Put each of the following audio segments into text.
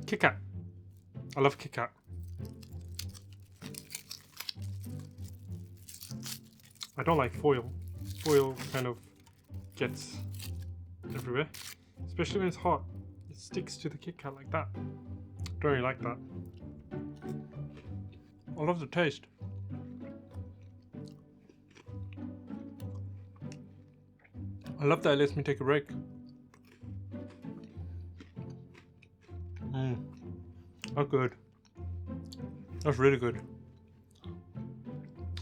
Kit Kat. I love Kit Kat. I don't like foil. Foil kind of gets everywhere, especially when it's hot. It sticks to the Kit Kat like that. Don't really like that. I love the taste. I love that it lets me take a break. That's good. That's really good.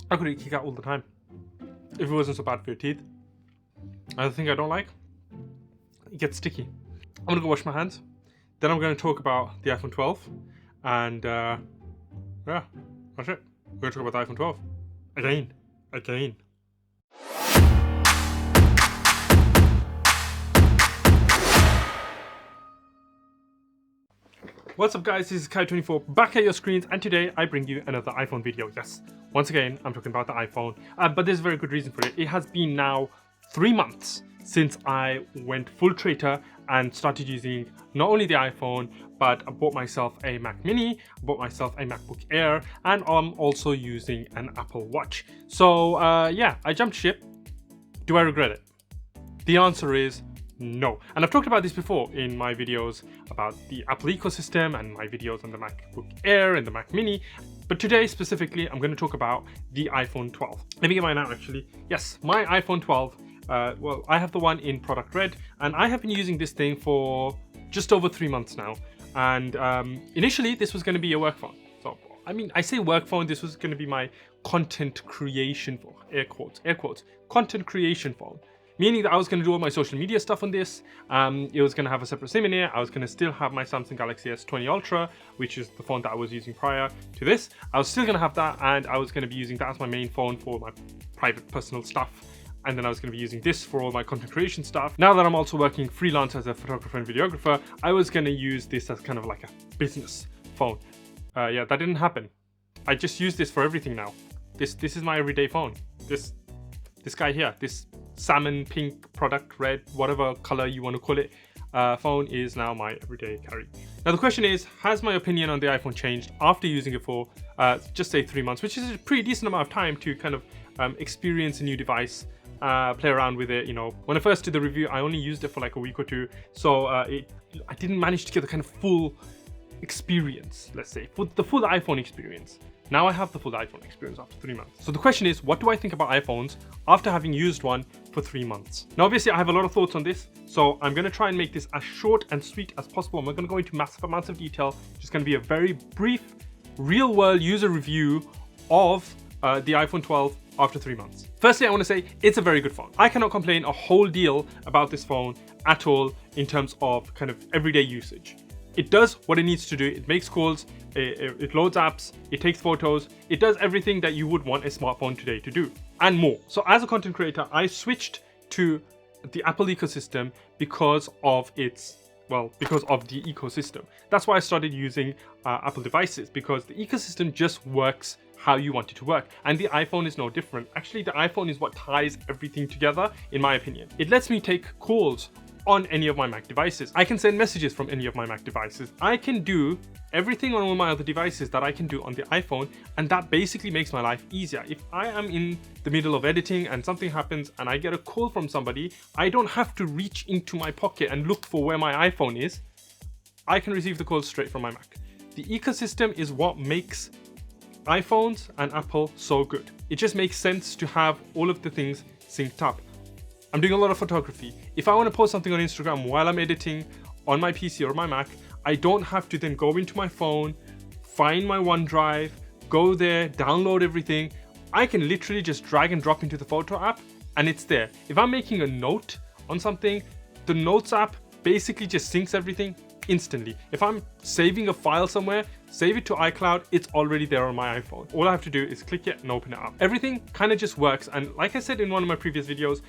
I could eat Kit Kat all the time if it wasn't so bad for your teeth. Another thing I don't like, it gets sticky. I'm gonna go wash my hands. Then I'm gonna talk about the iPhone 12, and yeah, that's it. We're gonna talk about the iPhone 12 again. What's up guys, this is Kai24 back at your screens, and today I bring you another iPhone video. Yes, once again I'm talking about the iPhone, but there's a very good reason for it. It has been now 3 months since I went full traitor and started using not only the iPhone, but I bought myself a Mac Mini, I bought myself a MacBook Air, and I'm also using an Apple Watch. So yeah, I jumped ship. Do I regret it? The answer is no. And I've talked about this before in my videos about the Apple ecosystem and my videos on the MacBook Air and the Mac Mini. But today specifically, I'm going to talk about the iPhone 12. Let me get mine out actually. Yes, my iPhone 12. Well, I have the one in product red, and I have been using this thing for just over 3 months now. And initially, this was going to be a work phone. So, I mean, I say work phone, this was going to be my content creation phone, air quotes, content creation phone. Meaning that I was going to do all my social media stuff on this. It was going to have a separate SIM in it. I was going to still have my Samsung Galaxy S20 Ultra, which is the phone that I was using prior to this. I was still going to have that, and I was going to be using that as my main phone for my private personal stuff. And then I was going to be using this for all my content creation stuff. Now that I'm also working freelance as a photographer and videographer, I was going to use this as kind of like a business phone. Yeah, that didn't happen. I just use this for everything now. This is my everyday phone. This guy here, this salmon pink product red, whatever color you want to call it, phone is now my everyday carry. Now the question is, has my opinion on the iPhone changed after using it for just say 3 months, which is a pretty decent amount of time to kind of experience a new device, play around with it. You know, when I first did the review, I only used it for like a week or two, so I didn't manage to get the kind of full experience, let's say, the full iPhone experience. Now I have the full iPhone experience after 3 months. So the question is, what do I think about iPhones after having used one for 3 months? Now obviously I have a lot of thoughts on this, so I'm going to try and make this as short and sweet as possible. I'm not going to go into massive amounts of detail. It's just going to be a very brief, real world user review of the iPhone 12 after 3 months. Firstly, I want to say it's a very good phone. I cannot complain a whole deal about this phone at all in terms of kind of everyday usage. It does what it needs to do. It makes calls, it loads apps, it takes photos, it does everything that you would want a smartphone today to do, and more. So as a content creator, I switched to the Apple ecosystem because of the ecosystem. That's why I started using Apple devices, because the ecosystem just works how you want it to work. And the iPhone is no different. Actually, the iPhone is what ties everything together, in my opinion. It lets me take calls on any of my Mac devices. I can send messages from any of my Mac devices. I can do everything on all my other devices that I can do on the iPhone, and that basically makes my life easier. If I am in the middle of editing and something happens and I get a call from somebody, I don't have to reach into my pocket and look for where my iPhone is. I can receive the call straight from my Mac. The ecosystem is what makes iPhones and Apple so good. It just makes sense to have all of the things synced up. I'm doing a lot of photography. If I want to post something on Instagram while I'm editing on my PC or my Mac, I don't have to then go into my phone, find my OneDrive, go there, download everything. I can literally just drag and drop into the photo app and it's there. If I'm making a note on something, the Notes app basically just syncs everything instantly. If I'm saving a file somewhere, save it to iCloud, it's already there on my iPhone. All I have to do is click it and open it up. Everything kind of just works, and like I said in one of my previous videos,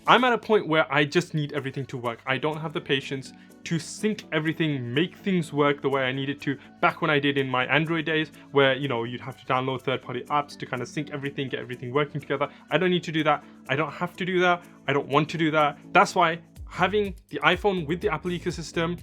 I'm at a point where I just need everything to work. I don't have the patience to sync everything, make things work the way I need it to. Back when I did in my Android days, where, you know, you'd have to download third-party apps to kind of sync everything, get everything working together. I don't need to do that. I don't have to do that. I don't want to do that. That's why having the iPhone with the Apple ecosystem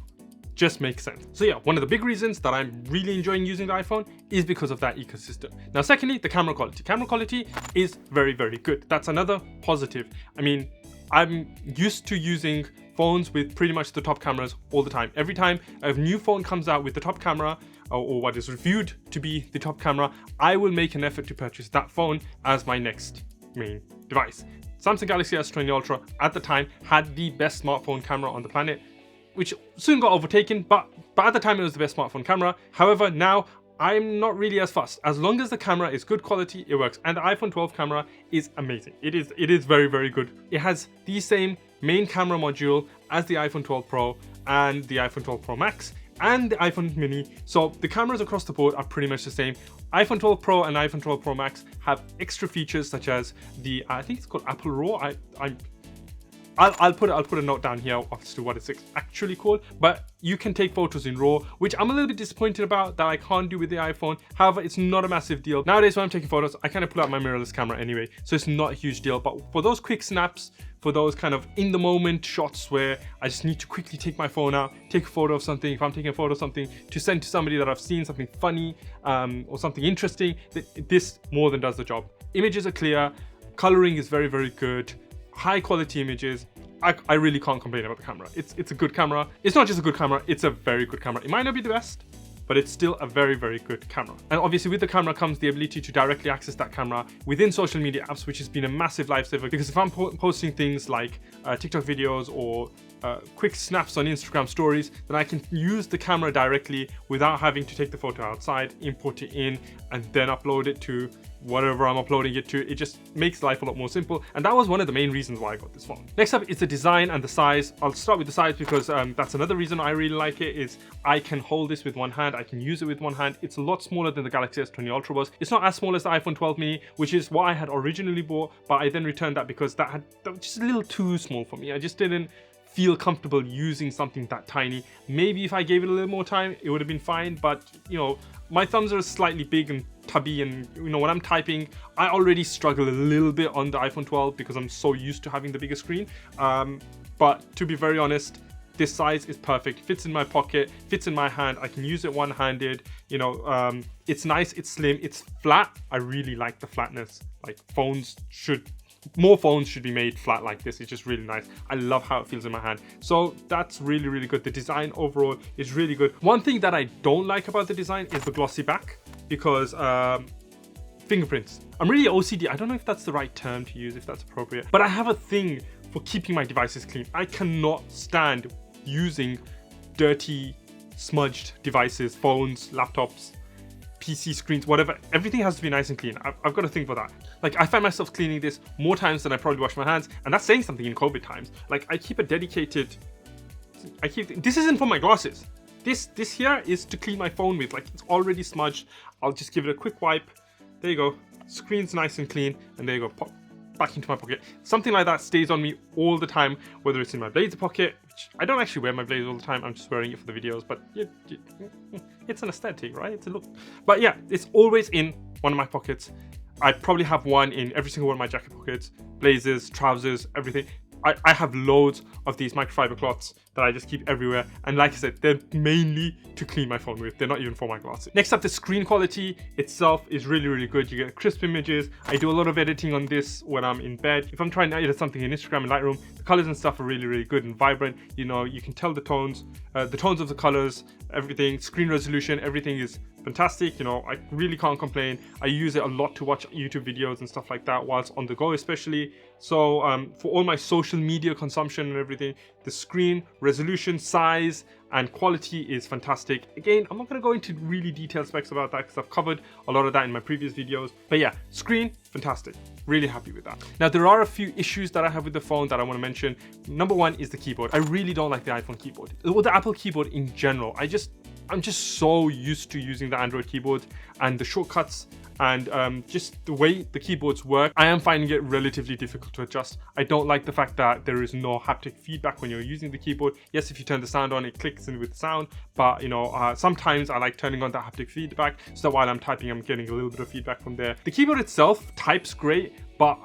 just makes sense. So yeah, one of the big reasons that I'm really enjoying using the iPhone is because of that ecosystem. Now, secondly, the camera quality. Camera quality is very, very good. That's another positive. I mean, I'm used to using phones with pretty much the top cameras all the time. Every time a new phone comes out with the top camera, or what is reviewed to be the top camera, I will make an effort to purchase that phone as my next main device. Samsung Galaxy S20 Ultra at the time had the best smartphone camera on the planet, which soon got overtaken, but at the time it was the best smartphone camera. However, now I'm not really as fussed. As long as the camera is good quality, it works. And the iPhone 12 camera is amazing. It is very, very good. It has the same main camera module as the iPhone 12 Pro and the iPhone 12 Pro Max and the iPhone Mini. So the cameras across the board are pretty much the same. iPhone 12 Pro and iPhone 12 Pro Max have extra features such as the, I think it's called Apple RAW. I'll put a note down here as to what it's actually called, but you can take photos in RAW, which I'm a little bit disappointed about that I can't do with the iPhone. However, it's not a massive deal. Nowadays, when I'm taking photos, I kind of pull out my mirrorless camera anyway, so it's not a huge deal. But for those quick snaps, for those kind of in the moment shots where I just need to quickly take my phone out, take a photo of something, if I'm taking a photo of something to send to somebody that I've seen, something funny or something interesting, this more than does the job. Images are clear, coloring is very, very good. High quality images. I really can't complain about the camera. It's a good camera. It's not just a good camera, it's a very good camera. It might not be the best, but it's still a very, very good camera. And obviously with the camera comes the ability to directly access that camera within social media apps, which has been a massive lifesaver, because if I'm posting things like TikTok videos or quick snaps on Instagram stories, then I can use the camera directly without having to take the photo outside, import it in, and then upload it to whatever I'm uploading it to. It just makes life a lot more simple, and that was one of the main reasons why I got this phone. Next up is the design and the size. I'll start with the size because that's another reason I really like it, is I can hold this with one hand, I can use it with one hand. It's a lot smaller than the Galaxy S20 Ultra was. It's not as small as the iPhone 12 mini, which is what I had originally bought, but I then returned that because that was just a little too small for me. I just didn't feel comfortable using something that tiny. Maybe if I gave it a little more time, it would have been fine, but you know, my thumbs are slightly big and tubby, and you know, when I'm typing, I already struggle a little bit on the iPhone 12 because I'm so used to having the bigger screen. But to be very honest, this size is perfect. Fits in my pocket, fits in my hand. I can use it one-handed. You know, it's nice, it's slim, it's flat. I really like the flatness. Like more phones should be made flat like this. It's just really nice. I love how it feels in my hand. So that's really, really good. The design overall is really good. One thing that I don't like about the design is the glossy back, because fingerprints. I'm really OCD. I don't know if that's the right term to use, if that's appropriate, but I have a thing for keeping my devices clean. I cannot stand using dirty, smudged devices, phones, laptops, PC screens, whatever. Everything has to be nice and clean. I've got a thing for that. Like, I find myself cleaning this more times than I probably wash my hands, and that's saying something in COVID times. Like, I keep a dedicated, this isn't for my glasses. This here is to clean my phone with. Like, it's already smudged. I'll just give it a quick wipe. There you go. Screen's nice and clean, and there you go. Pop back into my pocket. Something like that stays on me all the time, whether it's in my blazer pocket, which I don't actually wear my blazer all the time. I'm just wearing it for the videos, but it's an aesthetic, right? It's a look. But yeah, it's always in one of my pockets. I probably have one in every single one of my jacket pockets, blazers, trousers, everything. I have loads of these microfiber cloths that I just keep everywhere, and like I said, they're mainly to clean my phone with. They're not even for my glasses. Next up, the screen quality itself is really, really good. You get crisp images. I do a lot of editing on this when I'm in bed. If I'm trying to edit something in Instagram and Lightroom, the colors and stuff are really, really good and vibrant. You know, you can tell the tones of the colors, everything, screen resolution, everything is fantastic. You know, I really can't complain. I use it a lot to watch YouTube videos and stuff like that whilst on the go, especially. So for all my social media consumption and everything, the screen resolution, size, and quality is fantastic. Again, I'm not going to go into really detailed specs about that because I've covered a lot of that in my previous videos. But yeah, screen, fantastic. Really happy with that. Now, there are a few issues that I have with the phone that I want to mention. Number one is the keyboard. I really don't like the iPhone keyboard, or the Apple keyboard in general. I'm just so used to using the Android keyboard and the shortcuts and just the way the keyboards work. I am finding it relatively difficult to adjust. I don't like the fact that there is no haptic feedback when you're using the keyboard. Yes, if you turn the sound on, it clicks in with sound, but you know, sometimes I like turning on that haptic feedback so that while I'm typing, I'm getting a little bit of feedback from there. The keyboard itself types great, but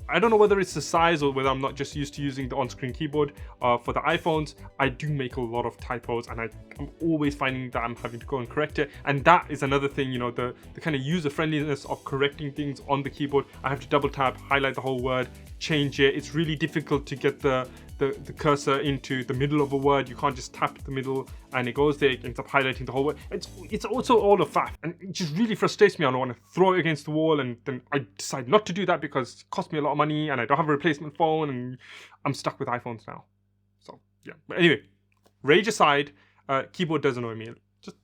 I don't know whether it's the size or whether I'm not just used to using the on-screen keyboard for the iPhones. I do make a lot of typos, and I'm always finding that I'm having to go and correct it. And that is another thing, you know, the kind of user friendliness of correcting things on the keyboard. I have to double tap, highlight the whole word, change it. It's really difficult to get the cursor into the middle of a word. You can't just tap the middle and it goes there. It ends up highlighting the whole word. It's also all a faff, and it just really frustrates me. I don't want to throw it against the wall, and then I decide not to do that because it costs me a lot of money and I don't have a replacement phone, and I'm stuck with iPhones now. So yeah, but anyway, rage aside, keyboard does annoy me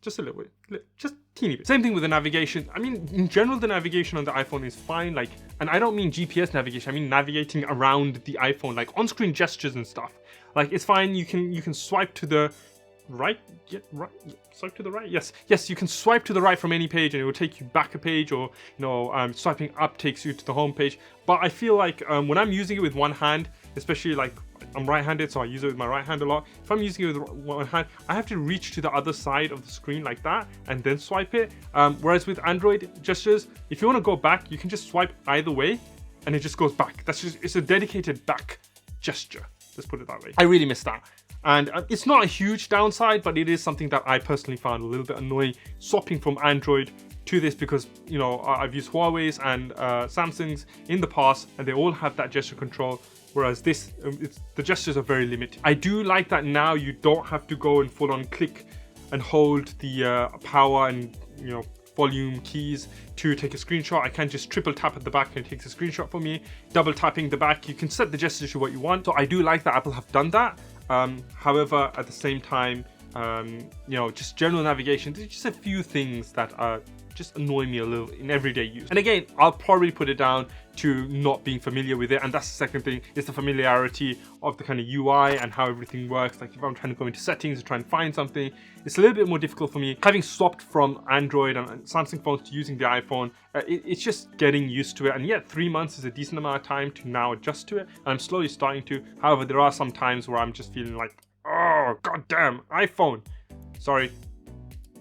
just a little bit, just teeny bit. Same thing with the navigation. I mean, in general, the navigation on the iPhone is fine. Like, and I don't mean GPS navigation. I mean navigating around the iPhone, like on-screen gestures and stuff. Like, it's fine. You can swipe to the right. Yeah, right. Swipe to the right. Yes. You can swipe to the right from any page, and it will take you back a page. Or swiping up takes you to the home page. But I feel like when I'm using it with one hand, especially like I'm right-handed, so I use it with my right hand a lot. If I'm using it with one hand, I have to reach to the other side of the screen like that and then swipe it. Whereas with Android gestures, if you want to go back, you can just swipe either way and it just goes back. It's a dedicated back gesture. Let's put it that way. I really miss that. And it's not a huge downside, but it is something that I personally found a little bit annoying, swapping from Android to this, because, you know, I've used Huawei's and Samsung's in the past, and they all have that gesture control. Whereas this, the gestures are very limited. I do like that now you don't have to go and full on click and hold the power and, you know, volume keys to take a screenshot. I can just triple tap at the back and it takes a screenshot for me. Double tapping the back, you can set the gestures to what you want. So I do like that Apple have done that. However, at the same time, you know, just general navigation, there's just a few things that are just annoy me a little in everyday use. And again, I'll probably put it down to not being familiar with it, and that's the second thing, is the familiarity of the kind of UI and how everything works. Like, if I'm trying to go into settings and try and find something, it's a little bit more difficult for me. Having swapped from Android and Samsung phones to using the iPhone, it's just getting used to it. And yet 3 months is a decent amount of time to now adjust to it, and I'm slowly starting to. However, there are some times where I'm just feeling like, oh, goddamn, iPhone. Sorry.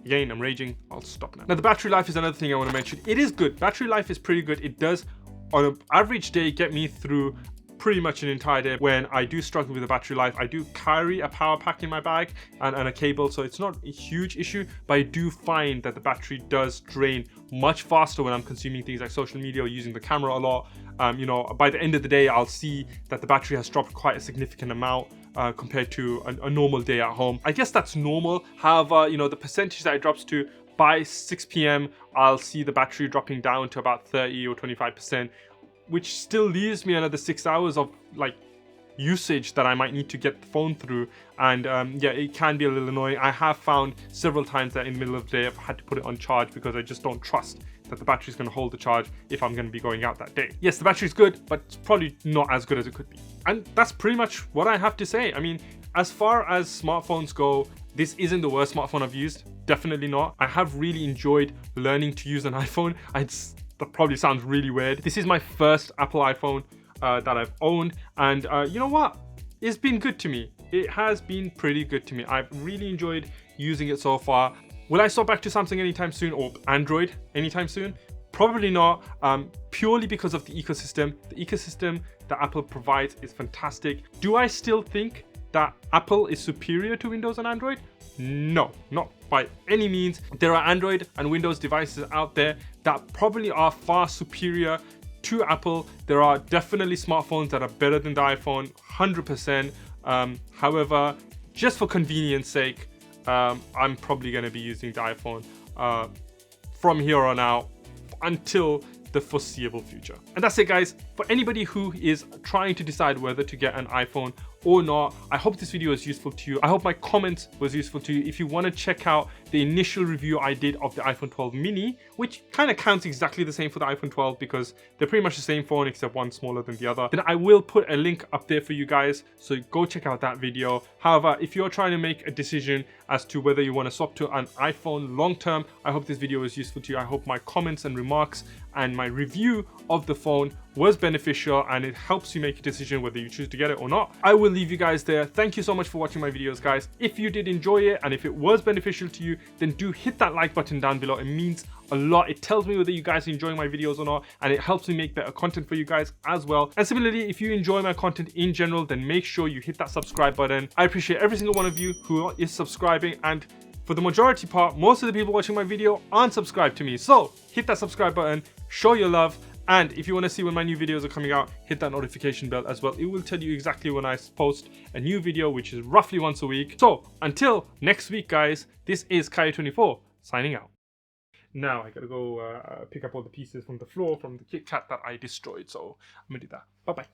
Again, I'm raging. I'll stop now. Now, the battery life is another thing I want to mention. It is good. Battery life is pretty good. It does, on an average day, get me through pretty much an entire day. When I do struggle with the battery life, I do carry a power pack in my bag and a cable, so it's not a huge issue, but I do find that the battery does drain much faster when I'm consuming things like social media or using the camera a lot. You know, by the end of the day, I'll see that the battery has dropped quite a significant amount compared to a normal day at home. I guess that's normal. However, you know, the percentage that it drops to, by 6 p.m, I'll see the battery dropping down to about 30 or 25%, which still leaves me another 6 hours of like usage that I might need to get the phone through. And yeah, it can be a little annoying. I have found several times that in the middle of the day I've had to put it on charge because I just don't trust that the battery is going to hold the charge if I'm going to be going out that day. Yes, the battery is good, but it's probably not as good as it could be. And that's pretty much what I have to say. I mean, as far as smartphones go, this isn't the worst smartphone I've used. Definitely not. I have really enjoyed learning to use an iPhone. That probably sounds really weird. This is my first Apple iPhone that I've owned, and you know what? It's been good to me. It has been pretty good to me. I've really enjoyed using it so far. Will I swap back to Samsung anytime soon, or Android anytime soon? Probably not, purely because of the ecosystem. The ecosystem that Apple provides is fantastic. Do I still think that Apple is superior to Windows and Android? No, not by any means. There are Android and Windows devices out there that probably are far superior to Apple. There are definitely smartphones that are better than the iPhone, 100%. However, just for convenience sake, I'm probably going to be using the iPhone from here on out until the foreseeable future. And that's it, guys. For anybody who is trying to decide whether to get an iPhone or not, I hope this video was useful to you. I hope my comment was useful to you. If you want to check out the initial review I did of the iPhone 12 mini, which kind of counts exactly the same for the iPhone 12 because they're pretty much the same phone except one smaller than the other, then I will put a link up there for you guys, so go check out that video. However, if you're trying to make a decision as to whether you want to swap to an iPhone long term, I hope this video was useful to you. I hope my comments and remarks and my review of the phone was beneficial and it helps you make a decision whether you choose to get it or not. I will leave you guys there. Thank you so much for watching my videos, guys. If you did enjoy it and if it was beneficial to you, then do hit that like button down below. It means a lot. It tells me whether you guys are enjoying my videos or not, and it helps me make better content for you guys as well. And similarly, if you enjoy my content in general, then make sure you hit that subscribe button. I appreciate every single one of you who is subscribing, and for the majority part, most of the people watching my video aren't subscribed to me. So hit that subscribe button, show your love, and if you want to see when my new videos are coming out, hit that notification bell as well. It will tell you exactly when I post a new video, which is roughly once a week. So until next week, guys, this is Kaya24 signing out. Now I gotta go pick up all the pieces from the floor from the Kit Kat that I destroyed. So I'm gonna do that. Bye bye.